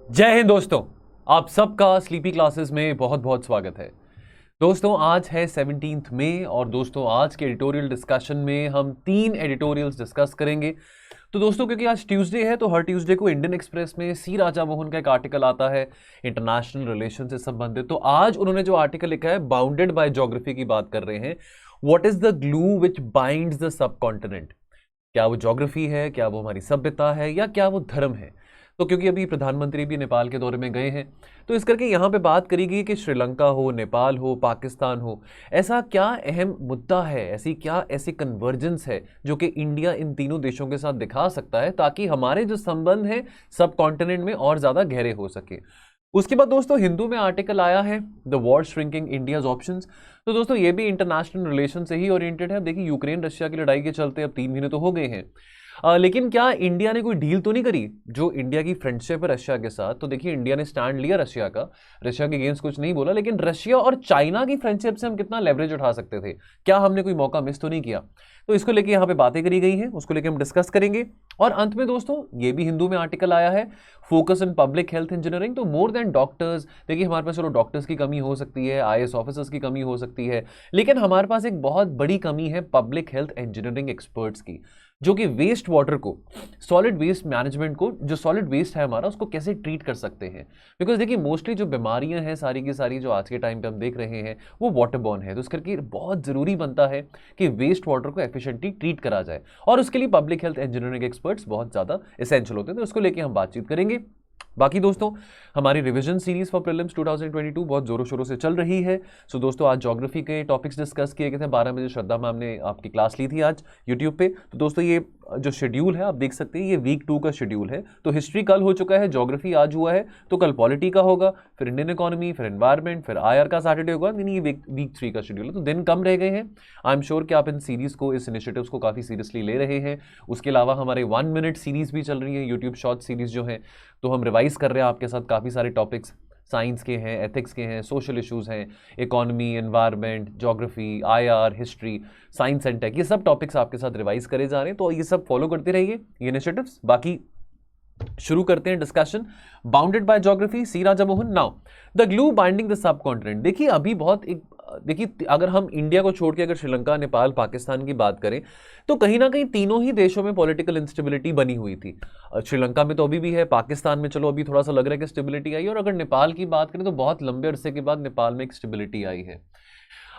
जय हिंद दोस्तों। आप सबका स्लीपी क्लासेस में बहुत बहुत स्वागत है। दोस्तों आज है 17 मई और दोस्तों आज के एडिटोरियल डिस्कशन में हम 3 एडिटोरियल्स डिस्कस करेंगे। तो दोस्तों क्योंकि आज ट्यूसडे है तो हर ट्यूसडे को इंडियन एक्सप्रेस में सी राजा मोहन का एक आर्टिकल आता है इंटरनेशनल रिलेशन से संबंधित। तो आज उन्होंने जो आर्टिकल लिखा है बाउंडेड बाय ज्योग्राफी की बात कर रहे हैं। What is the glue which binds the sub continent? क्या वो ज्योग्राफी है, क्या वो हमारी सभ्यता है, या क्या वो धर्म है? तो क्योंकि अभी प्रधानमंत्री भी नेपाल के दौरे में गए हैं तो इस करके यहाँ पे बात करी गई कि श्रीलंका हो, नेपाल हो, पाकिस्तान हो, ऐसा क्या अहम मुद्दा है, ऐसी कन्वर्जेंस है जो कि इंडिया इन तीनों देशों के साथ दिखा सकता है ताकि हमारे जो संबंध हैं सब कॉन्टिनेंट में और ज़्यादा गहरे हो सके। उसके बाद दोस्तों हिंदू में आर्टिकल आया है the war shrinking India's options. तो दोस्तों ये भी इंटरनेशनल रिलेशन से ही ओरिएंटेड है। देखिए यूक्रेन रशिया की लड़ाई के चलते अब 3 महीने तो हो गए हैं, लेकिन क्या इंडिया ने कोई डील तो नहीं करी? जो इंडिया की फ्रेंडशिप है रशिया के साथ, तो देखिए इंडिया ने स्टैंड लिया रशिया का, रशिया के अगेंस्ट कुछ नहीं बोला, लेकिन रशिया और चाइना की फ्रेंडशिप से हम कितना लेवरेज उठा सकते थे? क्या हमने कोई मौका मिस तो नहीं किया? तो इसको लेके यहाँ पे बातें करी गई हैं, उसको लेके हम डिस्कस करेंगे। और अंत में दोस्तों ये भी हिंदू में आर्टिकल आया है focus in public health engineering. तो मोर देन डॉक्टर्स, देखिए हमारे पास चलो डॉक्टर्स की कमी हो सकती है, आईएएस ऑफिसर्स की कमी हो सकती है, लेकिन हमारे पास एक बहुत बड़ी कमी है पब्लिक हेल्थ इंजीनियरिंग एक्सपर्ट्स की, जो कि वेस्ट वाटर को, सॉलिड वेस्ट मैनेजमेंट को, जो सॉलिड वेस्ट है हमारा, उसको कैसे ट्रीट कर सकते हैं। बिकॉज देखिए मोस्टली जो बीमारियां हैं सारी की सारी जो आज के टाइम पे हम देख रहे हैं वो वाटर बॉर्न है। तो इस करके बहुत ज़रूरी बनता है कि वेस्ट वाटर को एफिशिएंटली ट्रीट करा जाए, और उसके लिए पब्लिक हेल्थ इंजीनियरिंग एक्सपर्ट्स बहुत ज़्यादा एसेंशियल होते हैं। तो उसको लेकर हम बातचीत करेंगे। बाकी दोस्तों हमारी रिवीजन सीरीज फॉर प्रीलिम्स 2022 बहुत जोरों शोरों से चल रही है। सो दोस्तों आज ज्योग्राफी के टॉपिक्स डिस्कस किए गए थे। 12 बजे श्रद्धा मैम ने आपकी क्लास ली थी आज यूट्यूब पे। तो दोस्तों ये जो शेड्यूल है आप देख सकते हैं, ये वीक 2 का शेड्यूल है। तो हिस्ट्री कल हो चुका है, ज्योग्राफी आज हुआ है, तो कल पॉलिटी का होगा, फिर इंडियन इकोनॉमी, फिर एनवायरमेंट, फिर आईआर का सैटरडे होगा। यानी ये वीक 3 का शेड्यूल है, तो दिन कम रह गए हैं। आई एम श्योर कि आप इन सीरीज को, इस इनिशिएटिव्स को काफ़ी सीरियसली ले रहे हैं। उसके अलावा हमारे 1 मिनट सीरीज भी चल रही है, यूट्यूब शॉर्ट सीरीज जो है, तो हम रिवाइज कर रहे हैं आपके साथ काफ़ी सारे टॉपिक्स, साइंस के हैं, एथिक्स के हैं, सोशल इश्यूज़ हैं, economy, environment, geography, IR, history, science and tech, ये सब टॉपिक्स आपके साथ रिवाइज करे जा रहे हैं। तो ये सब फॉलो करते रहिए ये इनिशिएटिव्स। बाकी शुरू करते हैं discussion. Bounded by geography, C Raja Mohan. Now the glue binding the subcontinent. देखिए अभी बहुत एक, देखिए अगर हम इंडिया को छोड़ के अगर श्रीलंका, नेपाल, पाकिस्तान की बात करें तो कहीं ना कहीं तीनों ही देशों में पॉलिटिकल इंस्टेबिलिटी बनी हुई थी। श्रीलंका में तो अभी भी है, पाकिस्तान में चलो अभी थोड़ा सा लग रहा है कि स्टेबिलिटी आई है, और अगर नेपाल की बात करें तो बहुत लंबे अरसे के बाद नेपाल में एक स्टेबिलिटी आई है।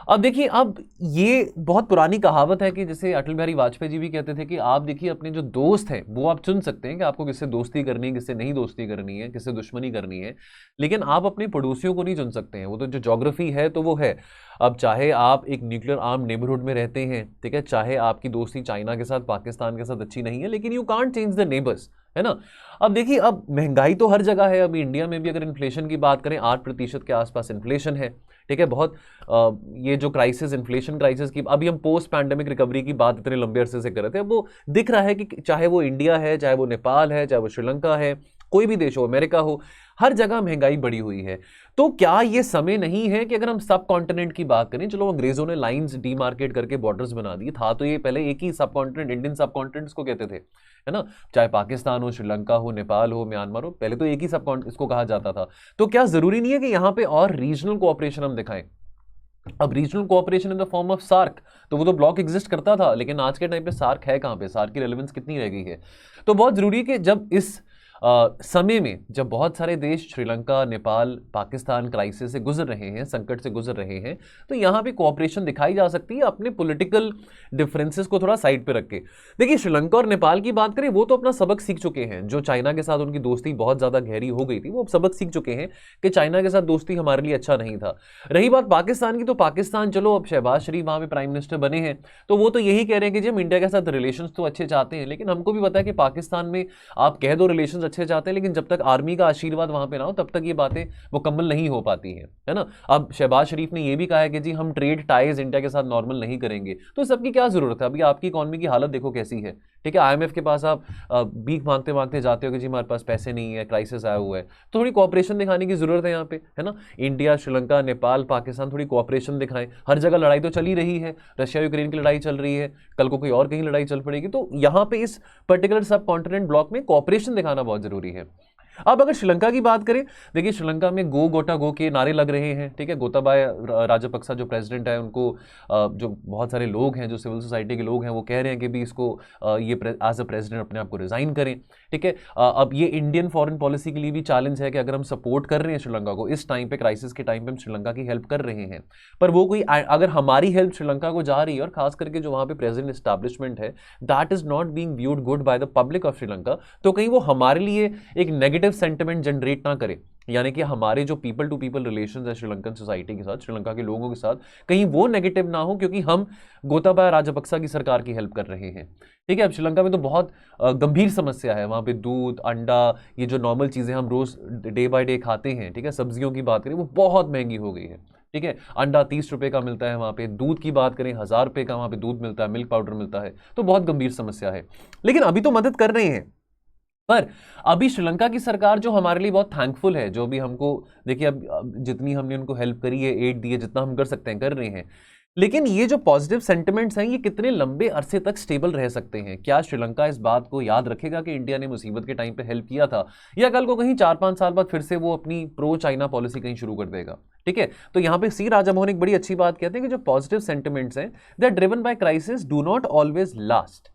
अब देखिए, अब ये बहुत पुरानी कहावत है कि जैसे अटल बिहारी वाजपेयी जी भी कहते थे कि आप देखिए अपने जो दोस्त हैं वो आप चुन सकते हैं कि आपको किससे दोस्ती करनी है, किससे नहीं दोस्ती करनी है, किससे दुश्मनी करनी है, लेकिन आप अपने पड़ोसियों को नहीं चुन सकते हैं। वो तो जो ज्योग्राफी है तो वो है। अब चाहे आप एक न्यूक्लियर आर्म नेबरहुड में रहते हैं, ठीक है, चाहे आपकी दोस्ती चाइना के साथ, पाकिस्तान के साथ अच्छी नहीं है, लेकिन you can't change the neighbours, है ना। अब देखिए, अब महंगाई तो हर जगह है। अभी इंडिया में भी अगर इन्फ्लेशन की बात करें 8% के आसपास इन्फ्लेशन है, ठीक है। बहुत ये जो क्राइसिस, इन्फ्लेशन क्राइसिस की, अभी हम पोस्ट पैंडेमिक रिकवरी की बात इतने लंबे अरसे से कर रहे थे, अब वो दिख रहा है कि चाहे वो इंडिया है, चाहे वो नेपाल है, चाहे वो श्रीलंका है, कोई भी देश हो, अमेरिका हो, हर जगह महंगाई बढ़ी हुई है। तो क्या ये समय नहीं है कि अगर हम सब कॉन्टिनेंट की बात करें, चलो अंग्रेजों ने लाइंस डीमार्केट करके बॉर्डर्स बना दिए, था तो ये पहले एक ही सब कॉन्टिनेंट, इंडियन सब कॉन्टिनेंट्स को कहते थे, है ना। चाहे पाकिस्तान हो, श्रीलंका हो, नेपाल हो, म्यांमार हो, पहले तो एक ही सब इसको कहा जाता था। तो क्या जरूरी नहीं है कि यहाँ पे और रीजनल कोऑपरेशन हम दिखाएं? अब regional cooperation in the form of SAARC, तो वो तो ब्लॉक एग्जिस्ट करता था, लेकिन आज के टाइम पे सार्क है कहाँ पे? सार्क की रेलेवेंस कितनी रह गई है? तो बहुत जरूरी है कि जब इस समय में जब बहुत सारे देश श्रीलंका, नेपाल, पाकिस्तान क्राइसिस से गुजर रहे हैं, संकट से गुजर रहे हैं, तो यहाँ पे कोऑपरेशन दिखाई जा सकती है अपने पॉलिटिकल डिफरेंसेस को थोड़ा साइड पे रख के। देखिए श्रीलंका और नेपाल की बात करें, वो तो अपना सबक सीख चुके हैं। जो चाइना के साथ उनकी दोस्ती बहुत ज़्यादा गहरी हो गई थी, वो सबक सीख चुके हैं कि चाइना के साथ दोस्ती हमारे लिए अच्छा नहीं था। रही बात पाकिस्तान की, तो पाकिस्तान चलो अब शहबाज शरीफ वहाँ पे प्राइम मिनिस्टर बने हैं, तो वो तो यही कह रहे हैं कि जी हम इंडिया के साथ रिलेशन तो अच्छे चाहते हैं, लेकिन हमको भी पता है कि पाकिस्तान में आप कह दो रिलेशन अच्छे चाहते हैं, लेकिन जब तक आर्मी का आशीर्वाद वहां पे ना हो तब तक ये बातें मुकम्मल नहीं हो पाती है ना। अब शहबाज शरीफ ने ये भी कहा है कि जी हम ट्रेड टाइज इंडिया के साथ नॉर्मल नहीं करेंगे, तो सबकी क्या जरूरत है? अभी आपकी इकोनॉमी की हालत देखो कैसी है, ठीक है। आईएमएफ के पास आप भीख मांगते मांगते जाते हो कि जी हमारे पास पैसे नहीं है, क्राइसिस आया हुआ है, तो थोड़ी कोऑपरेशन दिखाने की जरूरत है यहाँ पे, है ना। इंडिया, श्रीलंका, नेपाल, पाकिस्तान थोड़ी कोऑपरेशन दिखाएं। हर जगह लड़ाई तो चल ही रही है, रशिया यूक्रेन की लड़ाई चल रही है, कल को कोई और कहीं लड़ाई चल पड़ेगी, तो यहाँ पे इस पर्टिकुलर सब कॉन्टिनेंट ब्लॉक में कोऑपरेशन दिखाना बहुत जरूरी है। अब अगर श्रीलंका की बात करें, देखिए श्रीलंका में गो गोटा गो के नारे लग रहे हैं, ठीक है। गोताबाया राजपक्सा जो प्रेसिडेंट है, उनको जो बहुत सारे लोग हैं, जो सिविल सोसाइटी के लोग हैं, वो कह रहे हैं कि भी इसको ये एज अ प्रेसिडेंट अपने आप को रिजाइन करें, ठीक है। अब ये इंडियन फॉरेन पॉलिसी के लिए भी चैलेंज है कि अगर हम सपोर्ट कर रहे हैं श्रीलंका को इस टाइम पे, क्राइसिस के टाइम पे हम श्रीलंका की हेल्प कर रहे हैं, पर वो कोई अगर हमारी हेल्प श्रीलंका को जा रही है, और खास करके जो वहां पे प्रेजेंट एस्टैब्लिशमेंट है, that is not being viewed good by the public of Sri Lanka, तो कहीं वो हमारे लिए एक नेगेटिव सेंटिमेंट जनरेट ना करे, यानी कि हमारे जो पीपल टू पीपल रिलेशंस है श्रीलंकन सोसाइटी के साथ, श्रीलंका के लोगों के साथ, कहीं वो नेगेटिव ना हो, क्योंकि हम गोताबाया राजपक्सा की सरकार की हेल्प कर रहे हैं, ठीक है। अब श्रीलंका में तो बहुत गंभीर समस्या है, वहाँ पे दूध, अंडा, ये जो नॉर्मल चीज़ें हम रोज़ डे बाय डे खाते हैं, ठीक है, सब्जियों की बात करें वो बहुत महंगी हो गई है, ठीक है। अंडा 30 रुपये का मिलता है वहाँ पे, दूध की बात करें 1000 रुपये का वहाँ पे दूध मिलता है, मिल्क पाउडर मिलता है, तो बहुत गंभीर समस्या है। लेकिन अभी तो मदद कर रहे हैं, पर अभी श्रीलंका की सरकार जो हमारे लिए बहुत थैंकफुल है, जो भी हमको, देखिए अब जितनी हमने उनको हेल्प करी है, एड दी है, जितना हम कर सकते हैं कर रहे हैं, लेकिन ये जो पॉजिटिव सेंटिमेंट्स हैं, ये कितने लंबे अरसे तक स्टेबल रह सकते हैं? क्या श्रीलंका इस बात को याद रखेगा कि इंडिया ने मुसीबत के टाइम पे हेल्प किया था, या कल को कहीं 4-5 साल बाद फिर से वो अपनी प्रो चाइना पॉलिसी कहीं शुरू कर देगा, ठीक है। तो यहाँ पे सी राजामोहन एक बड़ी अच्छी बात कहते हैं कि जो पॉजिटिव सेंटिमेंट्स हैं, they are driven by crisis, do not always last.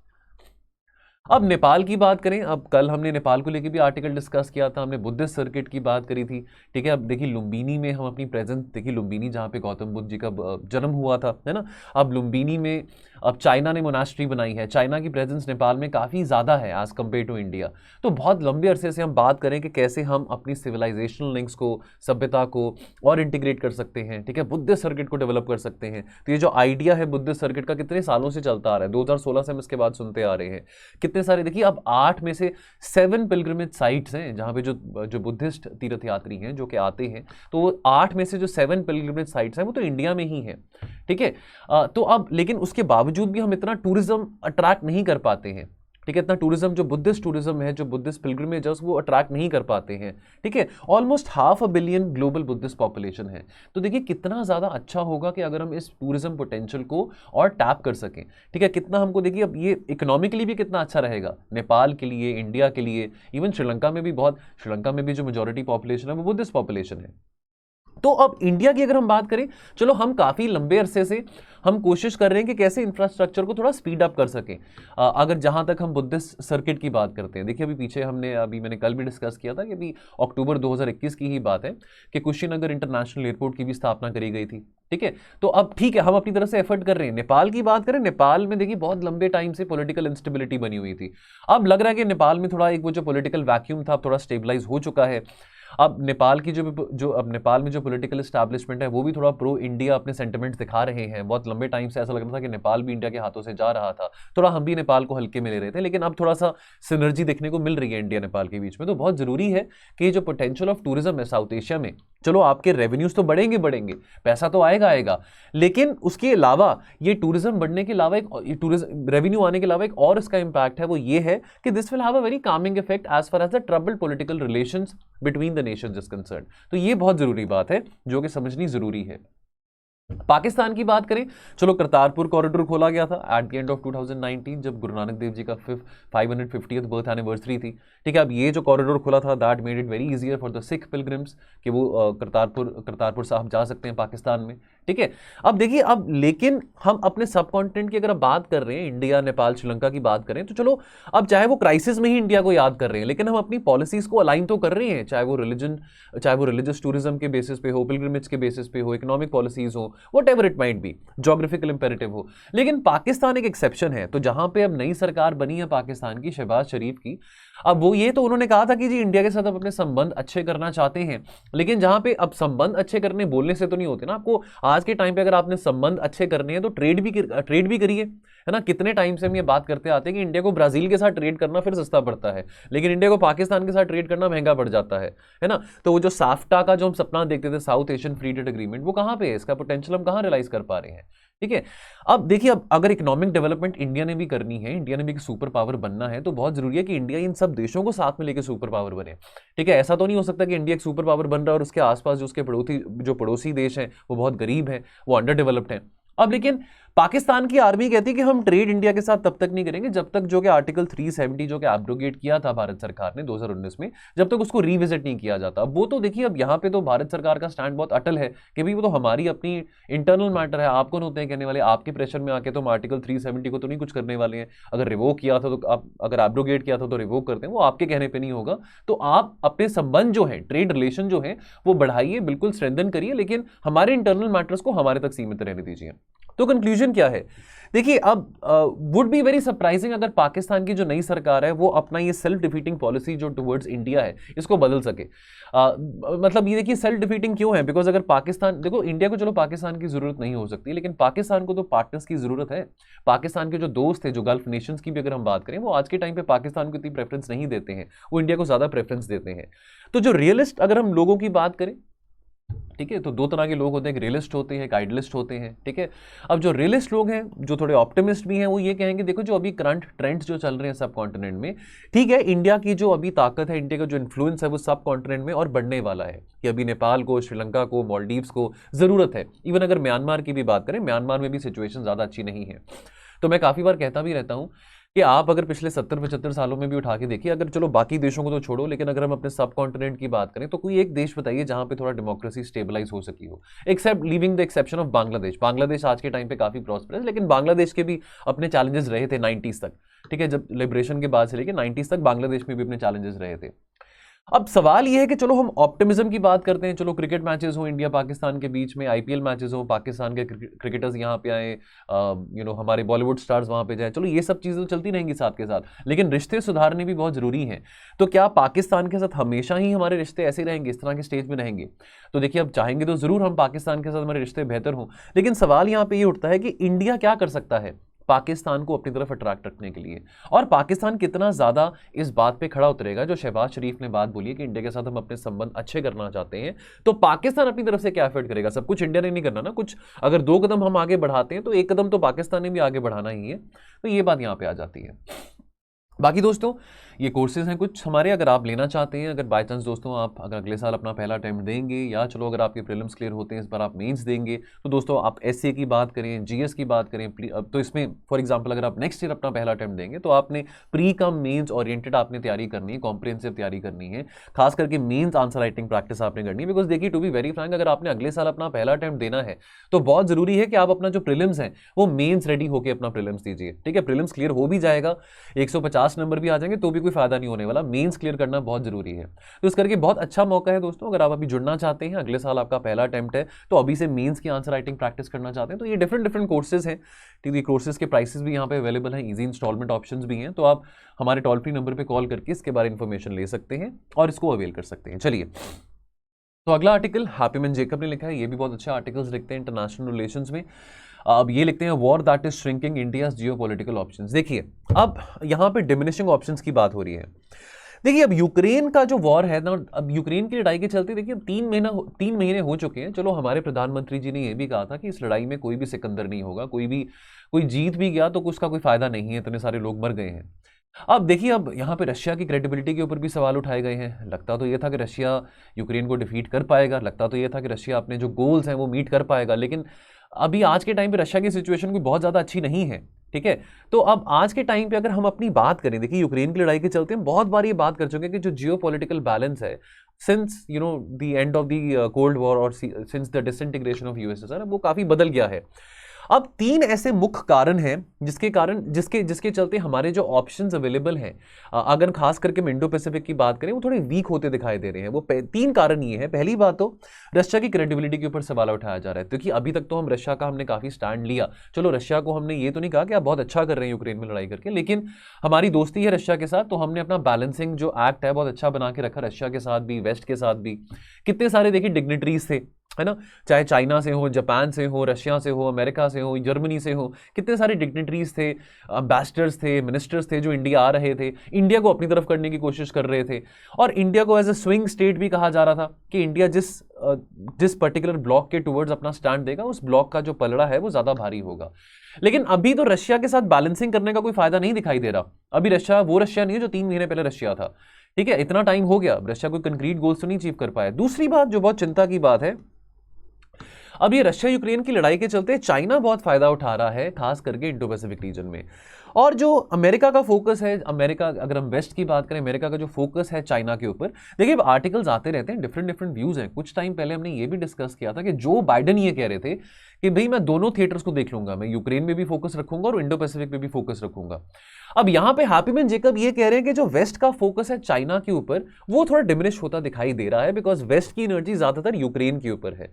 अब नेपाल की बात करें, अब कल हमने नेपाल को लेकर भी आर्टिकल डिस्कस किया था, हमने बुद्धिस्ट सर्किट की बात करी थी, ठीक है। अब देखिए लुम्बिनी में हम अपनी प्रेजेंस, देखिए लुम्बिनी जहाँ पे गौतम बुद्ध जी का जन्म हुआ था, है ना। अब लुम्बिनी में अब चाइना ने मोनास्ट्री बनाई है, चाइना की प्रेजेंस नेपाल में काफ़ी ज़्यादा है एज कम्पेयर टू इंडिया। तो बहुत लंबे अरसे से हम बात करें कि कैसे हम अपनी सिविलाइजेशनल लिंक्स को, सभ्यता को और इंटीग्रेट कर सकते हैं, ठीक है, बुद्धिस्ट सर्किट को डेवलप कर सकते हैं। तो ये जो आइडिया है बुद्धिस्ट सर्किट का, कितने सालों से चलता आ रहा है, 2016 से हम इसके बाद सुनते आ रहे हैं, कितने सारे, देखिए अब 8 में से 7 पिलग्रिमेज साइट्स हैं जहाँ पे जो बुद्धिस्ट तीर्थ यात्री हैं जो कि आते हैं, तो वो 8 में से जो 7 पिलग्रिमेज साइट्स हैं वो तो इंडिया में ही हैं, ठीक है। तो अब लेकिन उसके बावजूद भी हम इतना टूरिज्म अट्रैक्ट नहीं कर पाते हैं, ठीक है। इतना टूरिज्म, जो बुद्धिस्ट टूरिज्म है, जो बुद्धिस्ट पिलग्रिमेजेस, वो अट्रैक्ट नहीं कर पाते हैं, ठीक है। Almost 500 million global Buddhist population है। तो देखिए कितना ज़्यादा अच्छा होगा कि अगर हम इस टूरिज्म पोटेंशियल को और टैप कर सकें, ठीक है। कितना हमको, देखिए अब ये इकोनॉमिकली भी कितना अच्छा रहेगा नेपाल के लिए, इंडिया के लिए, इवन श्रीलंका में भी श्रीलंका में भी जो मेजॉरिटी पॉपुलेशन है वो बुद्धिस्ट पॉपुलेशन है। तो अब इंडिया की अगर हम बात करें, चलो हम काफ़ी लंबे अरसे से हम कोशिश कर रहे हैं कि कैसे इंफ्रास्ट्रक्चर को थोड़ा स्पीड अप कर सकें। अगर जहां तक हम बुद्धिस्ट सर्किट की बात करते हैं, देखिए अभी पीछे मैंने कल भी डिस्कस किया था कि अभी अक्टूबर 2021 की ही बात है कि कुशीनगर इंटरनेशनल एयरपोर्ट की भी स्थापना करी गई थी, ठीक है। तो अब ठीक है, हम अपनी तरफ से एफर्ट कर रहे हैं। नेपाल की बात करें, नेपाल में देखिए बहुत लंबे टाइम से पॉलिटिकल इंस्टेबिलिटी बनी हुई थी। अब लग रहा है कि नेपाल में थोड़ा एक वो जो पॉलिटिकल वैक्यूम था थोड़ा स्टेबलाइज हो चुका है। अब नेपाल की अब नेपाल में जो पॉलिटिकल एस्टैब्लिशमेंट है वो भी थोड़ा प्रो इंडिया अपने सेंटिमेंट्स दिखा रहे हैं। बहुत लंबे टाइम से ऐसा लग रहा था कि नेपाल भी इंडिया के हाथों से जा रहा था, थोड़ा हम भी नेपाल को हल्के में ले रहे थे, लेकिन अब थोड़ा सा सिनर्जी देखने को मिल रही है इंडिया नेपाल के बीच में। तो बहुत जरूरी है कि जो पोटेंशियल ऑफ टूरिज्म है साउथ एशिया में, चलो आपके रेवेन्यूज तो बढ़ेंगे, पैसा तो आएगा, लेकिन उसके अलावा ये टूरिज्म बढ़ने के अलावा, एक टूरिज्म रेवेन्यू आने के अलावा एक और इसका इंपैक्ट है, वो ये है कि this will have a very calming effect as far as the troubled political relations between the nations is concerned. तो ये बहुत जरूरी बात है जो कि समझनी जरूरी है। पाकिस्तान की बात करें, चलो करतारपुर कॉरिडोर खोला गया था एट द एंड ऑफ 2019 जब गुरु नानक देव जी का 550th बर्थ एनिवर्सरी थी, ठीक है। अब ये जो कॉरिडोर खोला था, that made it very easier for the Sikh pilgrims कि वो करतारपुर साहब जा सकते हैं पाकिस्तान में, ठीक है। अब देखिए, अब लेकिन हम अपने सब कॉन्टिनेंट की अगर बात कर रहे हैं, इंडिया, नेपाल, श्रीलंका की बात करें, तो चलो अब चाहे वो क्राइसिस में ही इंडिया को याद कर रहे हैं, लेकिन हम अपनी पॉलिसीज को अलाइन तो कर रहे हैं, चाहे वो रिलीजियस टूरिज्म के बेसिस पे हो, पिलग्रिमेज के बेसिस पे हो, इकोनॉमिक पॉलिसीज हो, whatever it might be, geographical imperative हो। लेकिन पाकिस्तान एक एक्सेप्शन है। तो जहां पे अब नई सरकार बनी है पाकिस्तान की, शहबाज शरीफ की, अब वो ये तो उन्होंने कहा था कि जी इंडिया के साथ अब अपने संबंध अच्छे करना चाहते हैं, लेकिन जहां पे अब संबंध अच्छे करने बोलने से तो नहीं होते ना। आपको आज के टाइम पे अगर आपने संबंध अच्छे करने हैं तो ट्रेड भी करिए, है ना। कितने टाइम से हम ये बात करते आते हैं कि इंडिया को ब्राजील के साथ ट्रेड करना फिर सस्ता पड़ता है, लेकिन इंडिया को पाकिस्तान के साथ ट्रेड करना महंगा पड़ जाता है ना। तो वो जो साफ्टा का जो हम सपना देखते थे, south Asian free trade agreement, वो कहां पे है? इसका पोटेंशियल हम कहां रियलाइज कर पा रहे हैं, ठीक है। अब देखिए, अब अगर इकोनॉमिक डेवलपमेंट इंडिया ने भी करनी है, इंडिया ने भी एक सुपर पावर बनना है, तो बहुत जरूरी है कि इंडिया इन सब देशों को साथ में लेकर सुपर पावर बने, ठीक है। ऐसा तो नहीं हो सकता कि इंडिया एक सुपर पावर बन रहा है और उसके आसपास जो उसके पड़ोसी देश हैं वो बहुत गरीब हैं, वो अंडर डेवलप्ड हैं। अब लेकिन पाकिस्तान की आर्मी कहती है कि हम ट्रेड इंडिया के साथ तब तक नहीं करेंगे जब तक जो कि आर्टिकल 370 जो कि एब्रोगेट किया था भारत सरकार ने 2019 में, जब तक उसको रिविजिट नहीं किया जाता। वो तो देखिए अब यहाँ पे तो भारत सरकार का स्टैंड बहुत अटल है कि भाई वो तो हमारी अपनी इंटरनल मैटर है, आप कौन होते हैं कहने वाले, आपके प्रेशर में आके तो हम आर्टिकल 370 को तो नहीं कुछ करने वाले हैं। अगर रिवोक किया था तो आप, अगर एब्रोगेट किया था तो रिवोक करते हैं, वो आपके कहने पर नहीं होगा। तो आप अपने संबंध जो है, ट्रेड रिलेशन जो है वो बढ़ाइए, बिल्कुल स्ट्रेंथन करिए, लेकिन हमारे इंटरनल मैटर्स को हमारे तक सीमित रहने दीजिए। तो कंक्लूजन क्या है, देखिए अब वुड बी वेरी सरप्राइजिंग अगर पाकिस्तान की जो नई सरकार है वो अपना ये सेल्फ डिफीटिंग पॉलिसी जो टुवर्ड्स इंडिया है इसको बदल सके। मतलब ये देखिए सेल्फ डिफीटिंग क्यों है, बिकॉज अगर पाकिस्तान, देखो इंडिया को चलो पाकिस्तान की जरूरत नहीं हो सकती, लेकिन पाकिस्तान को तो पार्टनर्स की जरूरत है। पाकिस्तान के जो दोस्त है, जो गल्फ नेशंस की भी अगर हम बात करें, वो आज के टाइम पे पाकिस्तान को इतनी प्रेफरेंस नहीं देते हैं, वो इंडिया को ज्यादा प्रेफरेंस देते हैं। तो जो रियलिस्ट अगर हम लोगों की बात करें, ठीक है, तो दो तरह के लोग होते हैं, एक रियलिस्ट होते हैं, एक आइडियलिस्ट होते हैं, ठीक है। अब जो रियलिस्ट लोग हैं, जो थोड़े ऑप्टिमिस्ट भी हैं, वो ये कहेंगे देखो जो अभी करंट ट्रेंड्स जो चल रहे हैं सब कॉन्टिनेंट में, ठीक है, इंडिया की जो अभी ताकत है, इंडिया का जो इन्फ्लुएंस है वो सब कॉन्टिनेंट में और बढ़ने वाला है, कि अभी नेपाल को, श्रीलंका को, मालदीव्स को जरूरत है। इवन अगर म्यांमार की भी बात करें, म्यांमार में भी सिचुएशन ज़्यादा अच्छी नहीं है। तो मैं काफ़ी बार कहता भी रहता हूँ कि आप अगर पिछले 70-75 सालों में भी उठा के देखिए, अगर चलो बाकी देशों को तो छोड़ो, लेकिन अगर हम अपने सब कॉन्टिनेंट की बात करें तो कोई एक देश बताइए जहां पे थोड़ा डेमोक्रेसी स्टेबलाइज हो सकी हो, except leaving the exception of Bangladesh. Bangladesh आज के टाइम पे काफी प्रॉस्परस, लेकिन बांग्लादेश के भी अपने चैलेंजेस रहे थे 90s तक, ठीक है, जब लिबरेशन के बाद से लेकर 90s तक बांग्लादेश में भी अपने चैलेंजेस रहे थे। अब सवाल यह है कि चलो हम ऑप्टिमिज्म की बात करते हैं, चलो क्रिकेट मैचेस हो इंडिया पाकिस्तान के बीच में, आईपीएल मैचेस हो, पाकिस्तान के क्रिकेटर्स यहाँ पे आए, हमारे बॉलीवुड स्टार्स वहाँ पे जाए, चलो ये सब चीज़ें तो चलती रहेंगी साथ के साथ, लेकिन रिश्ते सुधारने भी बहुत ज़रूरी हैं। तो क्या पाकिस्तान के साथ हमेशा ही हमारे रिश्ते ऐसे रहेंगे, इस तरह के स्टेज में रहेंगे? तो देखिए अब चाहेंगे तो ज़रूर हम पाकिस्तान के साथ हमारे रिश्ते बेहतर हों, लेकिन सवाल यहाँ पर ये उठता है कि इंडिया क्या कर सकता है पाकिस्तान को अपनी तरफ अट्रैक्ट रखने के लिए, और पाकिस्तान कितना ज्यादा इस बात पे खड़ा उतरेगा जो शहबाज शरीफ ने बात बोली है कि इंडिया के साथ हम अपने संबंध अच्छे करना चाहते हैं। तो पाकिस्तान अपनी तरफ से क्या एफर्ट करेगा? सब कुछ इंडिया ने नहीं करना ना, कुछ अगर 2 कदम हम आगे बढ़ाते हैं तो 1 कदम तो पाकिस्तान ने भी आगे बढ़ाना ही है। तो ये बात यहां पर आ जाती है। बाकी दोस्तों ये कोर्सेज हैं कुछ हमारे, अगर आप लेना चाहते हैं, अगर बाय चांस दोस्तों आप अगर अगले साल अपना पहला अटेम्प्ट देंगे, या चलो अगर आपके प्रीलिम्स क्लियर होते हैं इस बार आप मेंस देंगे, तो दोस्तों आप एसए की बात करें, जीएस की बात करें, तो इसमें फॉर एग्जांपल अगर आप नेक्स्ट ईयर अपना पहला अटेम्प्ट देंगे तो आपने प्री कम मेंस ओरिएंटेड आपने तैयारी करनी है, कॉम्प्रिहेंसिव तैयारी करनी है, खास करके मेंस आंसर राइटिंग प्रैक्टिस आपने करनी है। बिकॉज देखिए टू बी वेरी फ्रैंक, अगर आपने अगले साल अपना पहला अटेम्प्ट देना है तो बहुत जरूरी है कि आप अपना जो प्रीलिम्स है वो मेंस रेडी होकर अपना प्रीलिम्स दीजिए, ठीक है। प्रीलिम्स क्लियर हो भी जाएगा, 150 नंबर भी आ जाएंगे तो भी कोई फायदा नहीं होने वाला, मेंस क्लियर करना बहुत जरूरी है। तो इस करके बहुत अच्छा मौका है दोस्तों, अगर आप अभी जुड़ना चाहते हैं, अगले साल आपका पहला अटेम्प्ट है, तो अभी से मेंस की आंसर राइटिंग प्रैक्टिस करना चाहते हैं, तो ये डिफरेंट कोर्सेज हैं, ठीक है। कोर्सेज के प्राइसेस भी यहाँ पे अवेलेबल हैं, इजी इंस्टॉलमेंट ऑप्शंस भी हैं, तो आप हमारे टोल फ्री नंबर पे कॉल करके इसके बारे में इंफॉर्मेशन ले सकते हैं और इसको अवेल कर सकते हैं। चलिए, तो अगला आर्टिकल हैप्पीमैन जेकब ने लिखा है, ये भी बहुत अच्छे आर्टिकल्स लिखते हैं इंटरनेशनल रिलेशंस में। अब ये लिखते हैं war that is shrinking India's geopolitical options. देखिए अब यहाँ पे डिमिनिशिंग ऑप्शंस की बात हो रही है। देखिए अब यूक्रेन का जो वॉर है ना, अब यूक्रेन की लड़ाई के चलते देखिए 3 महीने हो चुके हैं। चलो हमारे प्रधानमंत्री जी ने यह भी कहा था कि इस लड़ाई में कोई भी सिकंदर नहीं होगा, कोई जीत भी गया तो उसका कोई फायदा नहीं है, इतने सारे लोग मर गए हैं। अब देखिए अब यहाँ पे रशिया की क्रेडिबिलिटी के ऊपर भी सवाल उठाए गए हैं। लगता तो ये था कि रशिया यूक्रेन को डिफीट कर पाएगा, लगता तो ये था कि रशिया अपने जो गोल्स हैं वो मीट कर पाएगा, लेकिन अभी आज के टाइम पे रशिया की सिचुएशन कोई बहुत ज़्यादा अच्छी नहीं है, ठीक है। तो अब आज के टाइम पे अगर हम अपनी बात करें, देखिए यूक्रेन की लड़ाई के चलते हम बहुत बार ये बात कर चुके हैं कि जो जियोपॉलिटिकल बैलेंस है since the end of the cold war और since the disintegration of USSR, वो काफ़ी बदल गया है। अब 3 ऐसे मुख्य कारण हैं जिसके चलते हमारे जो ऑप्शंस अवेलेबल हैं, अगर खास करके इंडो पैसिफिक की बात करें, वो थोड़े वीक होते दिखाई दे रहे हैं। वो 3 कारण ये है। पहली बात तो रशिया की क्रेडिबिलिटी के ऊपर सवाल उठाया जा रहा है, क्योंकि अभी तक तो हम रशिया का हमने काफी स्टैंड लिया। चलो रशिया को हमने ये तो नहीं कहा कि आप बहुत अच्छा कर रहे हैं यूक्रेन में लड़ाई करके, लेकिन हमारी दोस्ती है रशिया के साथ, तो हमने अपना बैलेंसिंग जो एक्ट है बहुत अच्छा बना के रखा, रशिया के साथ भी, वेस्ट के साथ भी। कितने सारे देखिए डिग्निटरीज थे, है ना, चाहे चाइना से हो, जापान से हो, रशिया से हो, अमेरिका से हो, जर्मनी से हो, कितने सारे डिग्निटरीज थे, एम्बेसडर्स थे, मिनिस्टर्स थे जो इंडिया आ रहे थे, इंडिया को अपनी तरफ करने की कोशिश कर रहे थे, और इंडिया को एज ए स्विंग स्टेट भी कहा जा रहा था कि इंडिया जिस पर्टिकुलर ब्लॉक के टुवर्ड्स अपना स्टैंड देगा, उस ब्लॉक का जो पलड़ा है वो ज्यादा भारी होगा। लेकिन अभी तो रशिया के साथ बैलेंसिंग करने का कोई फायदा नहीं दिखाई दे रहा। अभी रशिया वो रशिया नहीं है जो 3 महीने पहले रशिया था, ठीक है। इतना टाइम हो गया, रशिया कोई कंक्रीट गोल्स तो नहीं अचीव कर पाया। दूसरी बात जो बहुत चिंता की बात है, अब ये रशिया यूक्रेन की लड़ाई के चलते चाइना बहुत फायदा उठा रहा है, खास करके इंडो पैसिफिक रीजन में। और जो अमेरिका का फोकस है, अमेरिका, अगर हम वेस्ट की बात करें, अमेरिका का जो फोकस है चाइना के ऊपर, देखिए आर्टिकल्स आते रहते हैं, डिफरेंट डिफरेंट व्यूज हैं। कुछ टाइम पहले हमने ये भी डिस्कस किया था कि जो बाइडेन ये कह रहे थे कि भाई मैं दोनों थिएटर्स को देख लूंगा, मैं यूक्रेन में भी फोकस रखूंगा और इंडो पैसिफिक में भी फोकस रखूंगा। अब यहां पे हैप्पीमैन जेकब ये कह रहे हैं कि जो वेस्ट का फोकस है चाइना के ऊपर, वो थोड़ा डिमिनिश होता दिखाई दे रहा है, बिकॉज वेस्ट की एनर्जी ज्यादातर यूक्रेन के ऊपर है,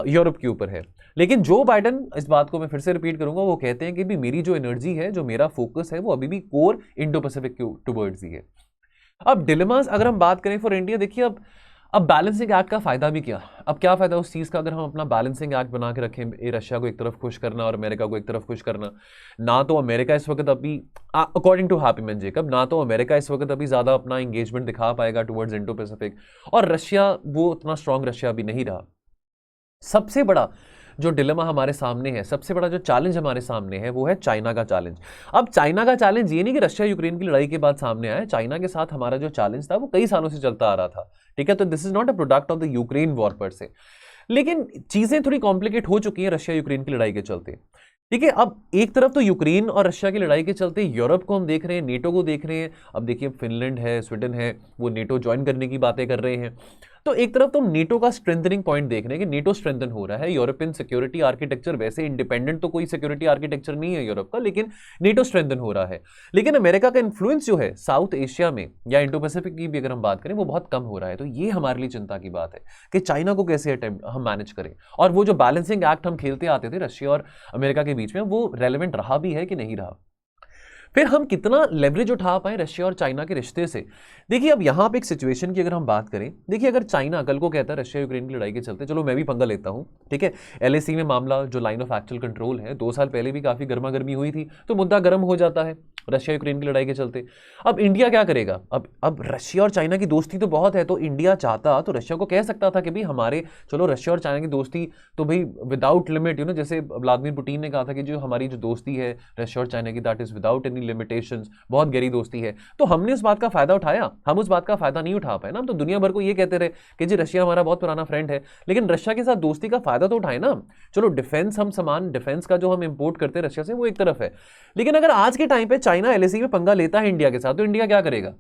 यूरोप के ऊपर है। लेकिन जो बाइडेन, इस बात को मैं फिर से रिपीट करूंगा, वो कहते हैं कि भी मेरी जो एनर्जी है, जो मेरा फोकस है, वो अभी भी कोर इंडो पैसिफिक के टुवर्ड्स ही है। अब डिलेमास अगर हम बात करें फॉर इंडिया, देखिए अब बैलेंसिंग एक्ट का फायदा भी क्या, अब क्या फायदा उस चीज का अगर हम अपना बैलेंसिंग एक्ट बना के रखें, रशिया को एक तरफ खुश करना और अमेरिका को एक तरफ खुश करना। ना तो अमेरिका इस वक्त अभी, अकॉर्डिंग टू हैप्पीमैन जेकब, ना तो अमेरिका इस वक्त अभी ज्यादा अपना एंगेजमेंट दिखा पाएगा टुवर्ड्स इंडो पैसिफिक, और रशिया वो उतना स्ट्रांग रशिया भी नहीं रहा। सबसे बड़ा जो डिलेमा हमारे सामने है, सबसे बड़ा जो चैलेंज हमारे सामने है, वो है चाइना का चैलेंज। अब चाइना का चैलेंज ये नहीं कि रशिया यूक्रेन की लड़ाई के बाद सामने आया, चाइना के साथ हमारा जो चैलेंज था वो कई सालों से चलता आ रहा था, ठीक है। तो this is not a product of the Ukraine war पर से, लेकिन चीजें थोड़ी कॉम्प्लिकेट हो चुकी हैं रशिया यूक्रेन की लड़ाई के चलते, ठीक है। अब एक तरफ तो यूक्रेन और रशिया की लड़ाई के चलते यूरोप को हम देख रहे हैं, नेटो को देख रहे हैं। अब देखिए फिनलैंड है, स्वीडन है, वो नेटो ज्वाइन करने की बातें कर रहे हैं। तो एक तरफ तो नेटो का स्ट्रेंथनिंग पॉइंट देख रहे हैं कि नेटो स्ट्रेंथन हो रहा है, यूरोपियन सिक्योरिटी आर्किटेक्चर, वैसे इंडिपेंडेंट तो कोई सिक्योरिटी आर्किटेक्चर नहीं है यूरोप का, लेकिन नेटो स्ट्रेंथन हो रहा है। लेकिन अमेरिका का इन्फ्लुएंस जो है साउथ एशिया में या इंडो पैसिफिक की भी अगर हम बात करें, वो बहुत कम हो रहा है। तो ये हमारे लिए चिंता की बात है कि चाइना को कैसे हम मैनेज करें, और वो जो बैलेंसिंग एक्ट हम खेलते आते थे रशिया और अमेरिका के बीच में, वो रेलेवेंट रहा भी है कि नहीं रहा। फिर हम कितना लेवरेज उठा पाए रशिया और चाइना के रिश्ते से। देखिए अब यहां पे एक सिचुएशन की अगर हम बात करें, देखिए अगर चाइना कल को कहता है रशिया यूक्रेन की लड़ाई के चलते, चलो मैं भी पंगा लेता हूं, ठीक है, एलएसी में मामला जो लाइन ऑफ एक्चुअल कंट्रोल है, 2 साल पहले भी काफी गर्मा गर्मी हुई थी, तो मुद्दा गर्म हो जाता है रशिया यूक्रेन की लड़ाई के चलते। अब इंडिया क्या करेगा? अब रशिया और चाइना की दोस्ती तो बहुत है, तो इंडिया चाहता तो रशिया को कह सकता था कि भाई हमारे, चलो रशिया और चाइना की दोस्ती तो भाई विदाउट लिमिट, जैसे व्लादिमीर पुतिन ने कहा था कि जो हमारी जो दोस्ती है रशिया और चाइना की, that is without any limitations, बहुत गहरी दोस्ती है। तो हमने उस बात का फायदा उठाया? हम उस बात का फायदा नहीं उठा पाए ना। हम तो दुनिया भर को ये कहते रहे कि जी रशिया हमारा बहुत पुराना फ्रेंड है, लेकिन रशिया के साथ दोस्ती का फायदा तो उठाए ना। चलो डिफेंस, हम सामान डिफेंस का जो हम इंपोर्ट करते हैं रशिया से, वो एक तरफ है, लेकिन अगर आज के टाइम पे चाइना एलएसी में पंगा लेता है इंडिया के साथ, तो इंडिया क्या करेगा?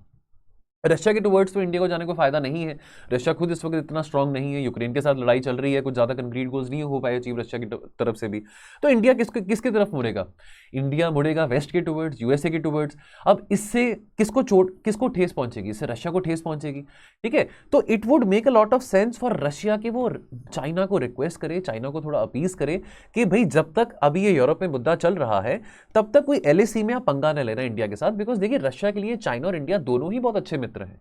रशिया के टुवर्ड्स तो इंडिया को जाने को फायदा नहीं है। रशिया खुद इस वक्त इतना स्ट्रांग नहीं है, यूक्रेन के साथ लड़ाई चल रही है, कुछ ज्यादा कंक्रीट गोल्स नहीं हो पाए अचीव रशिया की तरफ से भी। तो इंडिया किसकी तरफ मुड़ेगा? इंडिया मुड़ेगा वेस्ट के टुवर्ड्स, यूएसए के टुवर्ड्स। अब इससे किसको ठेस पहुंचेगी? इससे रशिया को ठेस पहुंचेगी, ठीक है। तो it would make a lot of sense for Russia कि वो चाइना को रिक्वेस्ट करे, चाइना को थोड़ा अपीज करे कि भाई जब तक अभी ये यूरोप में मुद्दा चल रहा है, तब तक कोई एलएसी में आप पंगा न लेना इंडिया के साथ, बिकॉज देखिए रशिया के लिए चाइना और इंडिया दोनों ही बहुत अच्छे मित्र हैं।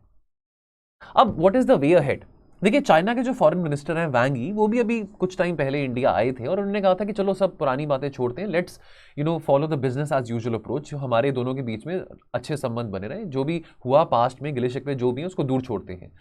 अब what is the way ahead? देखिए चाइना के जो फॉरेन मिनिस्टर हैं वांग यी, वो भी अभी कुछ टाइम पहले इंडिया आए थे और उन्होंने कहा था कि चलो सब पुरानी बातें छोड़ते हैं, let's follow the business as usual approach, जो हमारे दोनों के बीच में अच्छे संबंध बने रहे, जो भी हुआ पास्ट में गिले शिकवे जो भी है उसको दूर छोड़ते हैं,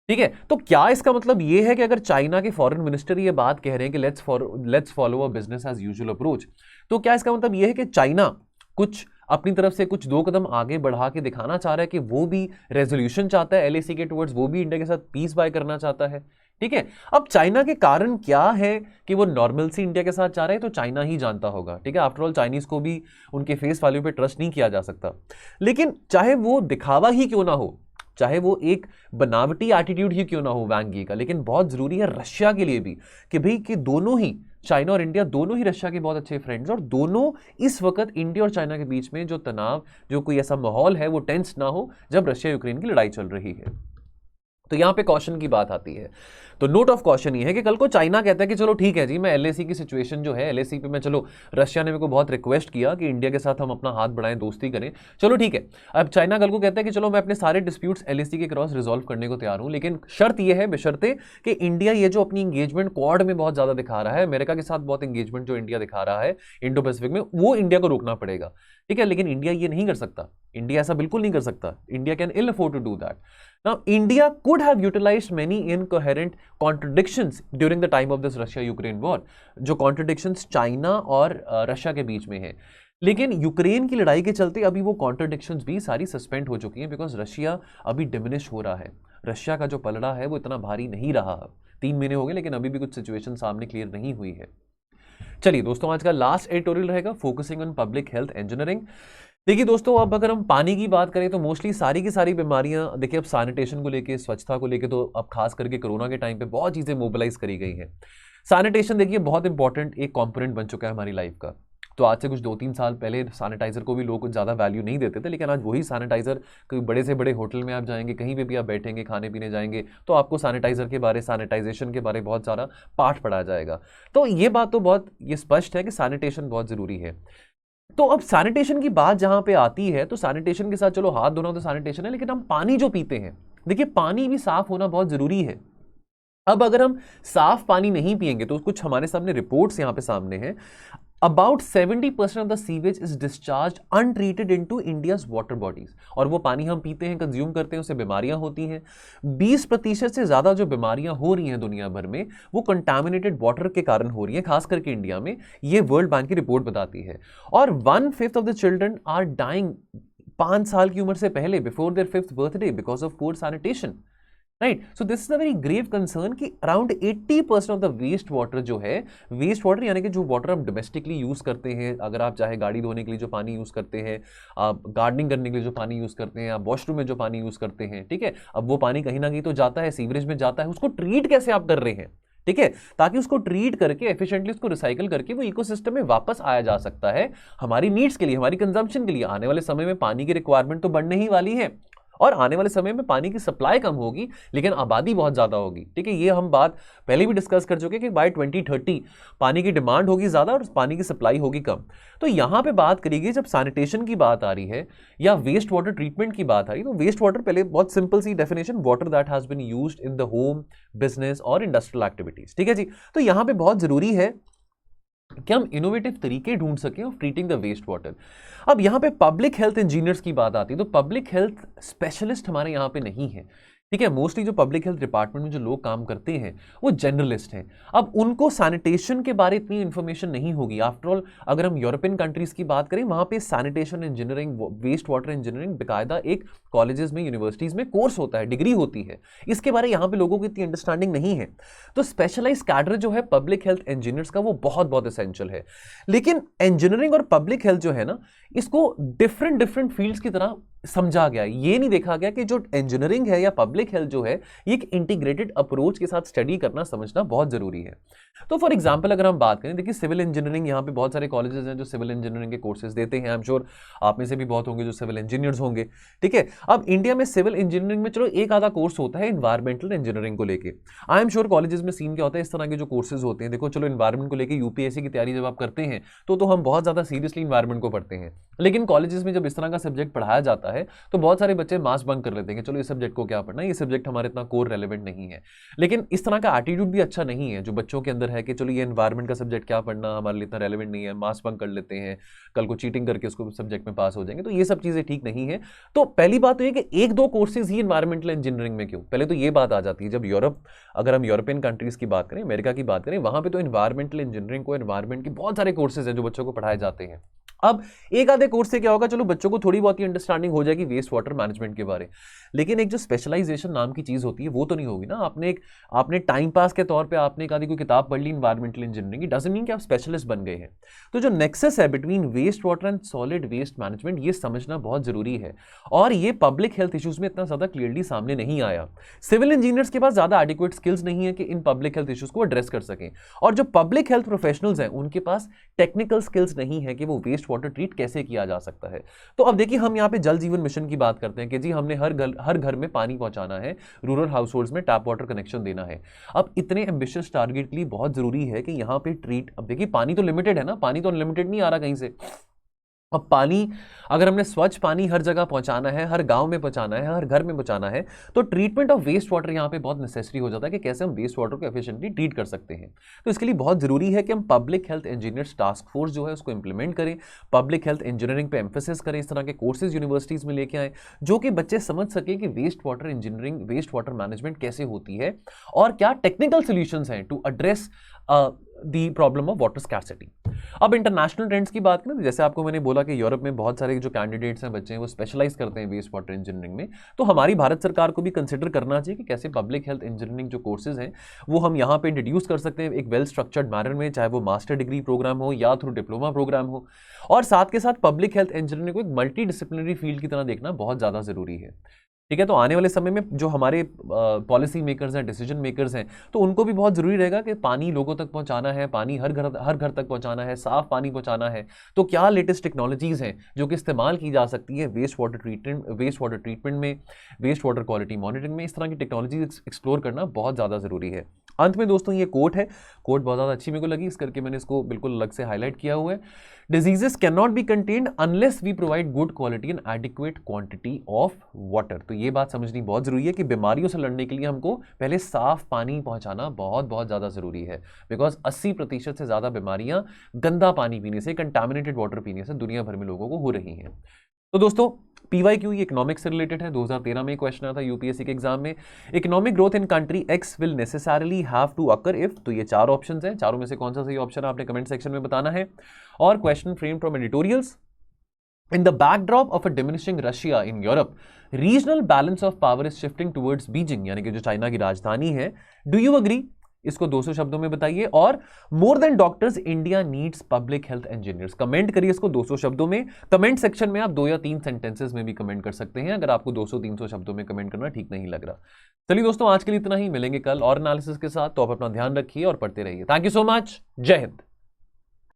ठीक है। तो क्या इसका मतलब ये है कि अगर चाइना के फॉरेन मिनिस्टर ये बात कह रहे हैं कि let's follow a business as usual approach, तो क्या इसका मतलब ये है कि चाइना कुछ अपनी तरफ से कुछ 2 कदम आगे बढ़ा के दिखाना चाह रहा है कि वो भी रेजोल्यूशन चाहता है एलएसी के टुवर्ड्स, वो भी इंडिया के साथ पीस बाय करना चाहता है, ठीक है। अब चाइना के कारण क्या है कि वो नॉर्मलसी इंडिया के साथ चाह रहे हैं, तो चाइना ही जानता होगा, ठीक है। आफ्टर ऑल चाइनीज को भी उनके फेस वैल्यू पे ट्रस्ट नहीं किया जा सकता। लेकिन चाहे वो दिखावा ही क्यों ना हो, चाहे वो एक बनावटी एटीट्यूड ही क्यों ना हो वांग यी का, लेकिन बहुत जरूरी है रशिया के लिए भी कि भाई कि दोनों ही, चाइना और इंडिया दोनों ही रशिया के बहुत अच्छे फ्रेंड्स, और दोनों इस वक्त इंडिया और चाइना के बीच में जो तनाव, जो कोई ऐसा माहौल है, वो टेंस ना हो जब रशिया यूक्रेन की लड़ाई चल रही है। तो यहां पे कॉशन की बात आती है। तो नोट ऑफ कॉशन ये है कि कल को चाइना कहता है कि चलो ठीक है जी, मैं एलएसी की सिचुएशन जो है, एलएसी पे मैं, चलो रशिया ने मेरे को बहुत रिक्वेस्ट किया कि इंडिया के साथ हम अपना हाथ बढ़ाएं, दोस्ती करें, चलो ठीक है। अब चाइना कल को कहता है कि चलो मैं अपने सारे डिस्प्यूट्स एलएसी के क्रॉस रिजॉल्व करने को तैयार हूं, लेकिन शर्त यह है, बशर्ते कि इंडिया ये जो अपनी इंगेजमेंट क्वाड में बहुत ज्यादा दिखा रहा है, अमेरिका के साथ बहुत इंगेजमेंट जो इंडिया दिखा रहा है इंडो पैसिफिक में, वो इंडिया को रोकना पड़ेगा, ठीक है। लेकिन इंडिया ये नहीं कर सकता, इंडिया ऐसा बिल्कुल नहीं कर सकता। India can ill afford to do that. Now, India could have utilized many incoherent contradictions during the time of this Russia-Ukraine war, जो contradictions चाइना और रशिया के बीच में है। लेकिन यूक्रेन की लड़ाई के चलते अभी वो कॉन्ट्रडिक्शंस भी सारी सस्पेंड हो चुकी हैं, बिकॉज रशिया अभी डिमिनिश हो रहा है। रशिया का जो पलड़ा है वो इतना भारी नहीं रहा। 3 महीने हो गए लेकिन अभी भी कुछ सिचुएशन सामने क्लियर नहीं हुई है। चलिए दोस्तों, आज का लास्ट एडिटोरियल रहेगा focusing on public health engineering. देखिए दोस्तों, अब अगर हम पानी की बात करें तो मोस्टली सारी की सारी बीमारियां, देखिए अब सैनिटेशन को लेके, स्वच्छता को लेके तो अब खास करके कोरोना के टाइम पे बहुत चीज़ें मोबिलाइज करी गई हैं। सैनिटेशन देखिए बहुत इंपॉर्टेंट एक कंपोनेंट बन चुका है हमारी लाइफ का। तो आज से कुछ 2-3 साल पहले सैनिटाइजर को भी लोग कुछ ज़्यादा वैल्यू नहीं देते थे, लेकिन आज वही सैनिटाइजर कोई बड़े से बड़े होटल में आप जाएंगे, कहीं पे भी आप बैठेंगे, खाने पीने जाएंगे, तो आपको सैनिटाइजर के बारे, सैनिटाइजेशन के बारे बहुत सारा पाठ पढ़ाया जाएगा। तो ये बात तो बहुत ये स्पष्ट है कि सैनिटेशन बहुत ज़रूरी है। तो अब सैनिटेशन की बात जहां पे आती है तो सैनिटेशन के साथ चलो हाथ धोना तो सैनिटेशन है, लेकिन हम पानी जो पीते हैं, देखिए पानी भी साफ होना बहुत जरूरी है। अब अगर हम साफ पानी नहीं पिएंगे तो कुछ हमारे सामने रिपोर्ट्स यहां पे सामने हैं। About 70% of the sewage is discharge untreated into India's water bodies, और वो पानी हम पीते हैं, कंज्यूम करते हैं, उससे बीमारियां होती हैं। 20% से ज्यादा जो बीमारियां हो रही हैं दुनिया भर में वो कंटामिनेटेड वाटर के कारण हो रही हैं, खास करके इंडिया में, ये वर्ल्ड बैंक की रिपोर्ट बताती है। और 1/5 of the children are dying 5 साल की उम्र से पहले, before their 5th birthday, because of poor sanitation. Right, so this is a very grave concern कि around 80% of the waste water जो है, वेस्ट वाटर यानी कि जो वाटर हम डोमेस्टिकली यूज करते हैं, अगर आप चाहे गाड़ी धोने के लिए जो पानी यूज करते हैं, आप गार्डनिंग करने के लिए जो पानी यूज करते हैं, आप वॉशरूम में जो पानी यूज करते हैं, ठीक है, अब वो पानी कहीं ना कहीं तो जाता है, सीवरेज में जाता है, उसको ट्रीट कैसे आप कर रहे हैं, ठीक है, ताकि उसको ट्रीट करके एफिशिएंटली उसको रिसाइकल करके वो इकोसिस्टम में वापस आया जा सकता है, हमारी नीड्स के लिए, हमारी कंजम्पशन के लिए। आने वाले समय में पानी की रिक्वायरमेंट तो बढ़ने ही वाली है, और आने वाले समय में पानी की सप्लाई कम होगी लेकिन आबादी बहुत ज्यादा होगी, ठीक है, ये हम बात पहले भी डिस्कस कर चुके हैं कि बाय 2030 पानी की डिमांड होगी ज्यादा और पानी की सप्लाई होगी कम। तो यहां पे बात करिए, जब सैनिटेशन की बात आ रही है या वेस्ट वाटर ट्रीटमेंट की बात आ रही है, तो वेस्ट वाटर पहले बहुत सिंपल सी definition, water that has been used in the home, business और इंडस्ट्रियल एक्टिविटीज, ठीक है जी। तो यहां पे बहुत जरूरी है कि हम इनोवेटिव तरीके ढूंढ सकें of treating the waste water. अब यहां पे पब्लिक हेल्थ इंजीनियर्स की बात आती है, तो पब्लिक हेल्थ स्पेशलिस्ट हमारे यहां पे नहीं है, ठीक है। मोस्टली जो पब्लिक हेल्थ डिपार्टमेंट में जो लोग काम करते हैं वो जनरलिस्ट हैं। अब उनको सैनिटेशन के बारे इतनी इंफॉर्मेशन नहीं होगी। आफ्टर ऑल अगर हम यूरोपियन कंट्रीज की बात करें, वहां पे sanitation engineering, waste water engineering बेकायदा एक कॉलेजेस में, यूनिवर्सिटीज में कोर्स होता है, डिग्री होती है। इसके बारे यहाँ पे लोगों की इतनी अंडरस्टैंडिंग नहीं है। तो स्पेशलाइज कैडर जो है पब्लिक हेल्थ इंजीनियर्स का, वो बहुत बहुत एसेंशियल है। लेकिन इंजीनियरिंग और पब्लिक हेल्थ जो है ना, इसको डिफरेंट फील्ड्स की तरह समझा गया। ये नहीं देखा गया कि जो इंजीनियरिंग है या पब्लिक हेल्थ जो है, ये एक इंटीग्रेटेड अप्रोच के साथ स्टडी करना, समझना बहुत जरूरी है। तो फॉर एग्जांपल अगर हम बात करें, देखिए सिविल इंजीनियरिंग, यहाँ पे बहुत सारे कॉलेजेस हैं जो सिविल इंजीनियरिंग के कोर्सेज देते हैं। आई एम श्योर आप में से भी बहुत होंगे जो सिविल इंजीनियर्स होंगे, ठीक है। अब इंडिया में सिविल इंजीनियरिंग में चलो एक आधा कोर्स होता है इन्वायरमेंटल इंजीनियरिंग को लेके। आई एम श्योर कॉलेजेस में सीन क्या होता है, इस तरह के जो कोर्सेज होते हैं, देखो चलो इन्वायरमेंट को लेकर यूपीएससी की तैयारी जब आप करते हैं तो हम बहुत ज्यादा सीरियसली इन्वायरमेंट को पढ़ते हैं। लेकिन कॉलेजेस में जब इस तरह का सब्जेक्ट पढ़ाया जाता है तो बहुत सारे बच्चे मास बंक कर लेते हैं कि चलो इस सब्जेक्ट को क्या पढ़ना है, ये सब्जेक्ट हमारे इतना कोर रेलेवेंट नहीं है। लेकिन इस तरह का एटीट्यूड भी अच्छा नहीं है जो बच्चों के अंदर है कि चलो ये एनवायरमेंट का सब्जेक्ट क्या पढ़ना, हमारे लिए इतना रेलेवेंट नहीं है, मास बंक कर लेते हैं, कल को चीटिंग करके उसको सब्जेक्ट में पास हो जाएंगे। तो ये सब चीजें ठीक नहीं है। तो पहली बात तो ये कि 1-2 कोर्सेज ही एनवायरमेंटल इंजीनियरिंग में क्यों, पहले तो ये बात आ जाती है। जब यूरोप, अगर हम यूरोपियन कंट्रीज की बात करें, अमेरिका की बात करें, वहां पे तो एनवायरमेंटल इंजीनियरिंग को, एनवायरमेंट के बहुत सारे कोर्सेज हैं जो बच्चों को पढ़ाए जाते हैं। अब एक आधे कोर्स से क्या होगा, चलो बच्चों को थोड़ी बहुत ही अंडरस्टैंडिंग हो जाएगी वेस्ट वाटर मैनेजमेंट के बारे, लेकिन एक जो स्पेशलाइजेशन नाम की चीज होती है वो तो नहीं होगी ना। आपने टाइम पास के तौर पे आपने एक आधी कोई किताब पढ़ ली इन्वायरमेंटल इंजीनियरिंग, डजंट मीन कि आप स्पेशलिस्ट बन गए हैं। तो जो नेक्सस है between waste water and solid waste management, ये समझना बहुत जरूरी है, और ये पब्लिक हेल्थ इश्यूज में इतना ज्यादा क्लियरली सामने नहीं आया। सिविल इंजीनियर्स के पास ज्यादा एडिक्वेट स्किल्स नहीं है कि इन पब्लिक हेल्थ इश्यूज को एड्रेस कर सकें, और जो पब्लिक हेल्थ प्रोफेशनल्स हैं उनके पास टेक्निकल स्किल्स नहीं है कि वो वेस्ट वाटर ट्रीट कैसे किया जा सकता है। तो अब देखिए, हम यहाँ पे जल जीवन मिशन की बात करते हैं कि जी हमने हर घर में पानी पहुंचाना है, रूरल हाउसहोल्ड्स में टैप वाटर कनेक्शन देना है। अब इतने एम्बिशियस टारगेट के लिए बहुत जरूरी है कि यहाँ पे अब देखिए पानी तो लिमिटेड है ना, पानी तो अनलिमिटेड नहीं आ रहा कहीं से। अब पानी, अगर हमने स्वच्छ पानी हर जगह पहुंचाना है, हर गांव में पहुंचाना है, हर घर में पहुंचाना है, तो ट्रीटमेंट ऑफ वेस्ट वाटर यहां पे बहुत नेसेसरी हो जाता है कि कैसे हम वेस्ट वाटर को एफिशिएंटली ट्रीट कर सकते हैं। तो इसके लिए बहुत जरूरी है कि हम public health engineers task force जो है उसको इंप्लीमेंट करें, पब्लिक हेल्थ इंजीनियरिंग पे एम्फेसिस करें, इस तरह के कोर्सेज यूनिवर्सिटीज में लेके आए जो कि बच्चे समझ सके कि waste water engineering, waste water management कैसे होती है और क्या टेक्निकल सोल्यूशंस हैं to address the problem of water scarcity. अब इंटरनेशनल ट्रेंड्स की बात करें तो जैसे आपको मैंने बोला कि यूरोप में बहुत सारे जो कैंडिडेट्स हैं बच्चे हैं वो स्पेशलाइज करते हैं वेस्ट वाटर इंजीनियरिंग में, तो हमारी भारत सरकार को भी कंसिडर करना चाहिए कि कैसे पब्लिक हेल्थ इंजीनियरिंग जो कोर्सेज हैं वो हम यहाँ पे इंट्रोड्यूस कर सकते हैं एक वेल स्ट्रक्चर्ड मैनर में, चाहे वो मास्टर डिग्री प्रोग्राम हो या थ्रू डिप्लोमा प्रोग्राम हो। और साथ के साथ पब्लिक हेल्थ इंजीनियरिंग को एक मल्टी डिसिप्लिनरी फील्ड की तरह देखना बहुत ज़्यादा ज़रूरी है। ठीक है, तो आने वाले समय में जो हमारे पॉलिसी मेकर्स हैं, डिसीजन मेकर्स हैं, तो उनको भी बहुत ज़रूरी रहेगा कि पानी लोगों तक पहुंचाना है, पानी हर घर तक पहुंचाना है, साफ पानी पहुंचाना है। तो क्या लेटेस्ट टेक्नोलॉजीज़ हैं जो कि इस्तेमाल की जा सकती है वेस्ट वाटर ट्रीटमेंट में, वेस्ट वाटर क्वालिटी मॉनिटरिंग में, इस तरह की टेक्नोलॉजी एक्सप्लोर करना बहुत ज़्यादा ज़रूरी है। अंत में दोस्तों ये कोट है, कोट बहुत ज़्यादा अच्छी मेरे को लगी, इस करके मैंने इसको बिल्कुल अलग से हाईलाइट किया हुआ है। Diseases can not be contained unless we provide good quality and adequate quantity of water. तो ये बात समझनी बहुत जरूरी है कि बीमारियों से लड़ने के लिए हमको पहले साफ पानी पहुंचाना बहुत बहुत ज्यादा जरूरी है, बिकॉज 80% से ज्यादा बीमारियां गंदा पानी पीने से, कंटामिनेटेड वाटर पीने से दुनिया भर में लोगों को हो रही हैं। तो दोस्तों PYQ ये इकोनॉमिक्स से रिलेटेड है, 2013 में क्वेश्चन आया था यूपीएससी के एग्जाम में। Economic growth in country X will necessarily have to occur if, तो ये 4 ऑप्शंस हैं, चारों में से कौन सा सही ऑप्शन आपने कमेंट सेक्शन में बताना है। और question frame from editorials, in the backdrop of a diminishing Russia in Europe, regional balance of power is shifting towards Beijing, यानी कि जो चाइना की राजधानी है। Do you agree? इसको 200 शब्दों में बताइए। और more than doctors India needs public health engineers, comment करिए इसको 200 शब्दों में। कमेंट सेक्शन में आप 2 या 3 सेंटेंसेस में भी कमेंट कर सकते हैं अगर आपको 200-300 शब्दों में कमेंट करना ठीक नहीं लग रहा। चलिए दोस्तों, आज के लिए इतना ही, मिलेंगे कल और एनालिसिस के साथ। तो आप अपना ध्यान रखिए और पढ़ते रहिए। थैंक यू सो मच, जय हिंद।